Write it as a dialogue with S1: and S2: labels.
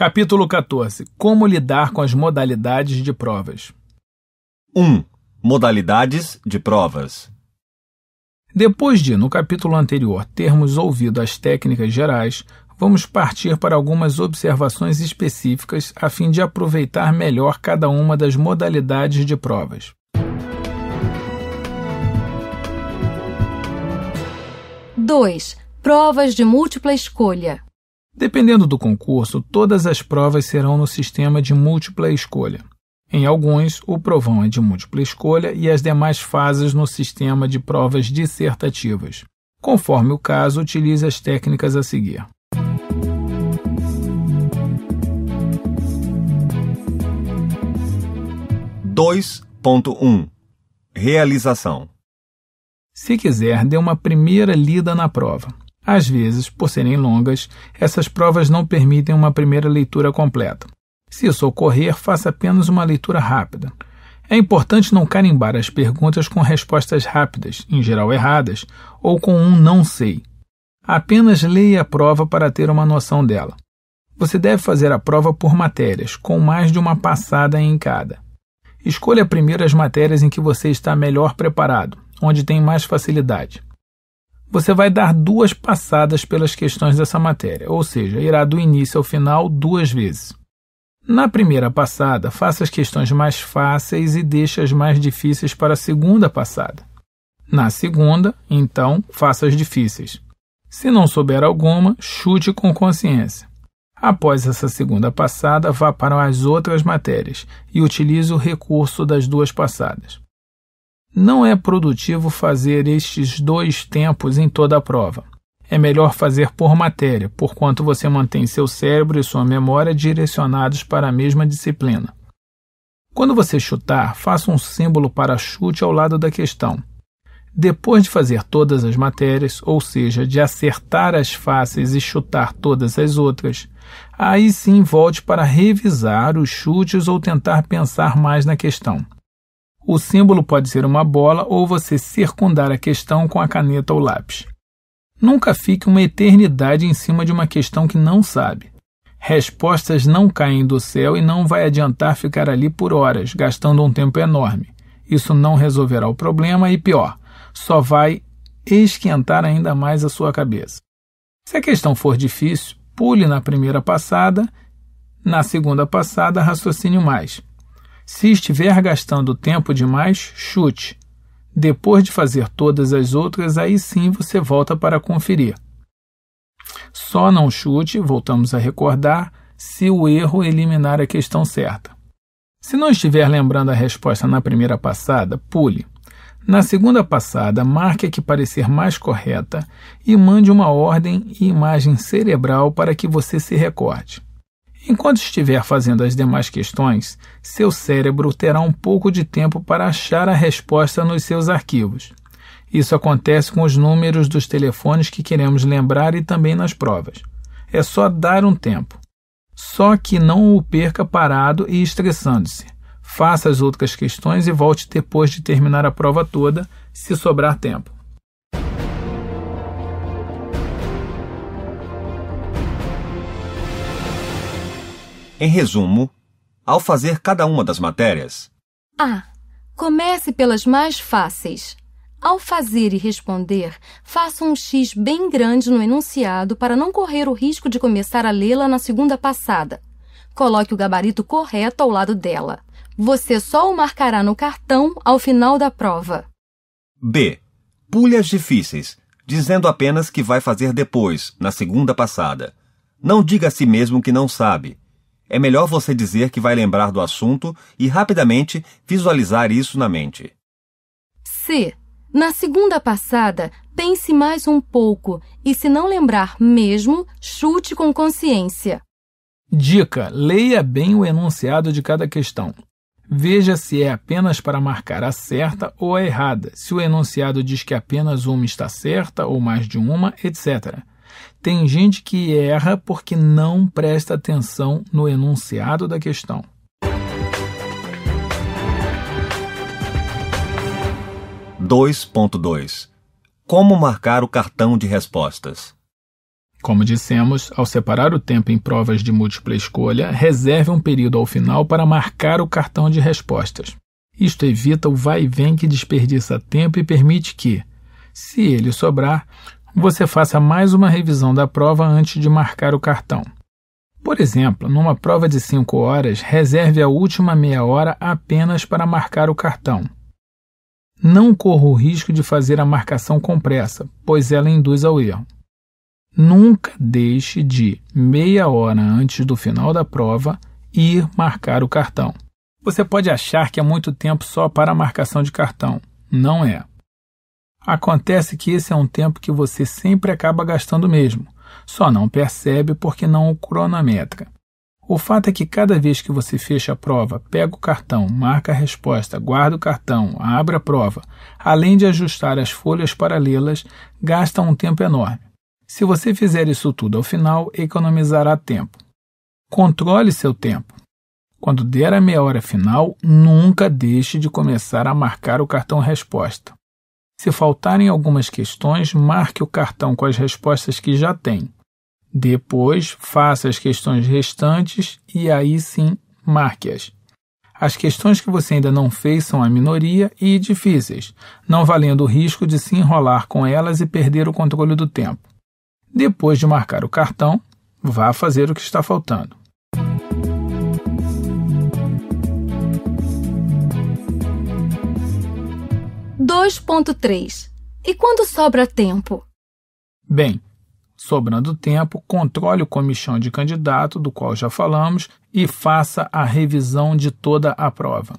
S1: Capítulo 14. Como lidar com as modalidades de provas.
S2: 1. Modalidades de provas.
S1: Depois de, no capítulo anterior, termos ouvido as técnicas gerais, vamos partir para algumas observações específicas a fim de aproveitar melhor cada uma das modalidades de provas.
S3: 2. Provas de múltipla escolha.
S1: Dependendo do concurso, todas as provas serão no sistema de múltipla escolha. Em alguns, o provão é de múltipla escolha e as demais fases no sistema de provas dissertativas. Conforme o caso, utilize as técnicas a seguir.
S2: Realização.
S1: Se quiser, dê uma primeira lida na prova. Às vezes, por serem longas, essas provas não permitem uma primeira leitura completa. Se isso ocorrer, faça apenas uma leitura rápida. É importante não carimbar as perguntas com respostas rápidas, em geral erradas, ou com um não sei. Apenas leia a prova para ter uma noção dela. Você deve fazer a prova por matérias, com mais de uma passada em cada. Escolha primeiro as matérias em que você está melhor preparado, onde tem mais facilidade. Você vai dar 2 passadas pelas questões dessa matéria, ou seja, irá do início ao final 2 vezes. Na primeira passada, faça as questões mais fáceis e deixe as mais difíceis para a segunda passada. Na segunda, então, faça as difíceis. Se não souber alguma, chute com consciência. Após essa segunda passada, vá para as outras matérias e utilize o recurso das 2 passadas. Não é produtivo fazer estes 2 tempos em toda a prova. É melhor fazer por matéria, porquanto você mantém seu cérebro e sua memória direcionados para a mesma disciplina. Quando você chutar, faça um símbolo para chute ao lado da questão. Depois de fazer todas as matérias, ou seja, de acertar as fáceis e chutar todas as outras, aí sim volte para revisar os chutes ou tentar pensar mais na questão. O símbolo pode ser uma bola ou você circundar a questão com a caneta ou lápis. Nunca fique uma eternidade em cima de uma questão que não sabe. Respostas não caem do céu e não vai adiantar ficar ali por horas, gastando um tempo enorme. Isso não resolverá o problema e, pior, só vai esquentar ainda mais a sua cabeça. Se a questão for difícil, pule na primeira passada, na segunda passada raciocine mais. Se estiver gastando tempo demais, chute. Depois de fazer todas as outras, aí sim você volta para conferir. Só não chute, voltamos a recordar, se o erro eliminar a questão certa. Se não estiver lembrando a resposta na primeira passada, pule. Na segunda passada, marque a que parecer mais correta e mande uma ordem e imagem cerebral para que você se recorde. Enquanto estiver fazendo as demais questões, seu cérebro terá um pouco de tempo para achar a resposta nos seus arquivos. Isso acontece com os números dos telefones que queremos lembrar e também nas provas. É só dar um tempo. Só que não o perca parado e estressando-se. Faça as outras questões e volte depois de terminar a prova toda, se sobrar tempo.
S2: Em resumo, ao fazer cada uma das matérias...
S3: A. Comece pelas mais fáceis. Ao fazer e responder, faça um X bem grande no enunciado para não correr o risco de começar a lê-la na segunda passada. Coloque o gabarito correto ao lado dela. Você só o marcará no cartão ao final da prova.
S2: B. Pule as difíceis, dizendo apenas que vai fazer depois, na segunda passada. Não diga a si mesmo que não sabe. É melhor você dizer que vai lembrar do assunto e rapidamente visualizar isso na mente.
S3: C. Na segunda passada, pense mais um pouco e, se não lembrar mesmo, chute com consciência.
S1: Dica: leia bem o enunciado de cada questão. Veja se é apenas para marcar a certa ou a errada, se o enunciado diz que apenas uma está certa ou mais de uma, etc. Tem gente que erra porque não presta atenção no enunciado da questão.
S2: 2.2 Como marcar o cartão de respostas.
S1: Como dissemos, ao separar o tempo em provas de múltipla escolha, reserve um período ao final para marcar o cartão de respostas. Isto evita o vai e vem que desperdiça tempo e permite que, se ele sobrar, você faça mais uma revisão da prova antes de marcar o cartão. Por exemplo, numa prova de 5 horas, reserve a última meia hora apenas para marcar o cartão. Não corra o risco de fazer a marcação com pressa, pois ela induz ao erro. Nunca deixe de, meia hora antes do final da prova, ir marcar o cartão. Você pode achar que é muito tempo só para a marcação de cartão. Não é. Acontece que esse é um tempo que você sempre acaba gastando mesmo, só não percebe porque não o cronometra. O fato é que cada vez que você fecha a prova, pega o cartão, marca a resposta, guarda o cartão, abre a prova, além de ajustar as folhas para lê-las, gasta um tempo enorme. Se você fizer isso tudo ao final, economizará tempo. Controle seu tempo. Quando der a meia hora final, nunca deixe de começar a marcar o cartão resposta. Se faltarem algumas questões, marque o cartão com as respostas que já tem. Depois, faça as questões restantes e aí sim, marque-as. As questões que você ainda não fez são a minoria e difíceis, não valendo o risco de se enrolar com elas e perder o controle do tempo. Depois de marcar o cartão, vá fazer o que está faltando.
S3: E quando sobra tempo?
S1: Bem, sobrando tempo, controle o comichão de candidato, do qual já falamos, e faça a revisão de toda a prova.